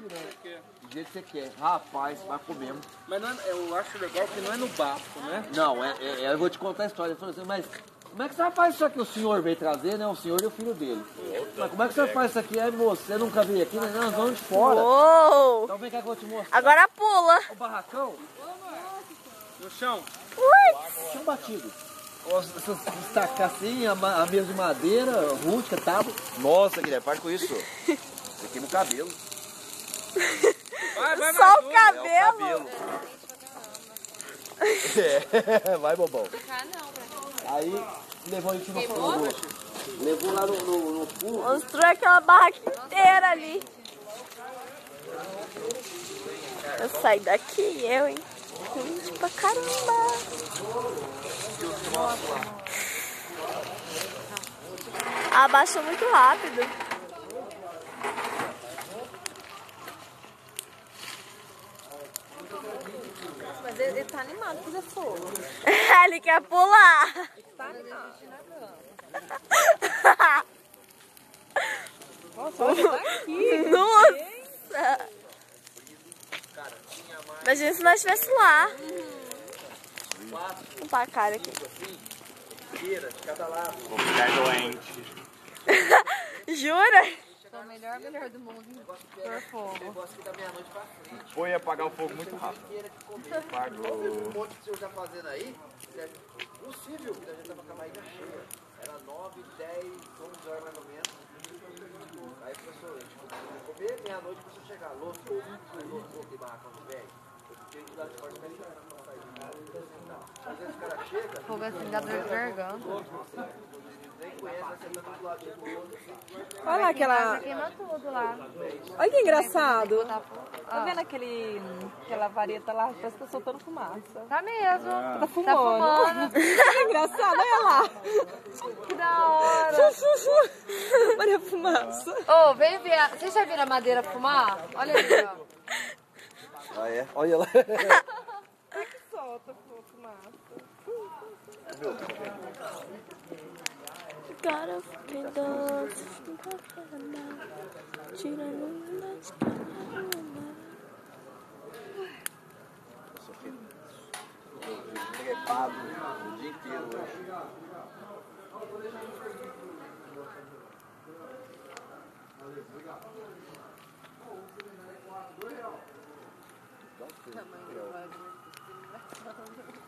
tirando. Do jeito que você quer. Rapaz, vai comendo. Mas não é, eu acho legal que não é no bafo, né? Não, eu vou te contar a história. Ele falou assim, mas como é que você faz isso aqui? O senhor veio trazer, né? O senhor e o filho dele. Mas como é que você faz isso aqui? Aí, moço, você nunca veio aqui, né? Não, nós vamos de fora. Uou! Então vem cá que eu vou te mostrar. Agora pula. O barracão, No chão. chão batido. Se destacar assim, a mesa de madeira, rústica, tábua. Nossa, Guilherme, para com isso. Você queima o cabelo. Vai, Só o Madu. cabelo. Vai, bobão. Aí levou a gente no fundo. Levou lá no fundo. Mostrou aquela barraca inteira ali. Eu saio daqui, hein? Gente pra caramba. Abaixou muito rápido. Mas ele tá animado pra fazer fogo. Ele quer pular. Tá animado. Nossa! Imagina se nós estivéssemos lá. Vamos pra cara aqui. Vou ficar doente. Jura? É o melhor do mundo por fogo. Foi apagar o fogo muito rápido. Apagou. Um monte que o senhor tá fazendo aí, é possível que a gente tava com a barriga cheia. Era 9, 10, 11 horas mais ou menos. Aí começou, a gente começou a comer, meia-noite começou a chegar. Lotou aquele barracão do velho. Eu fiquei de lá de fora esperando pra sair de casa. Às vezes o cara chega, Fogo assim dá dor de garganta. nem conhece, vai sentando do lado do outro. Olha lá aquela. Queima tudo lá. Olha que engraçado. Tá vendo aquela vareta lá? Parece que tá soltando fumaça. Tá mesmo. Tá fumando. Que engraçado, olha lá. Que da hora. Olha a fumaça. Ô, vem ver. Vocês já viram a madeira fumar? Olha ali, ó. Ah, é? Olha lá. Olha que solta fumaça. Cara, pedaço, tirando das Trepado o dia inteiro hoje. Tamanho do bagulho.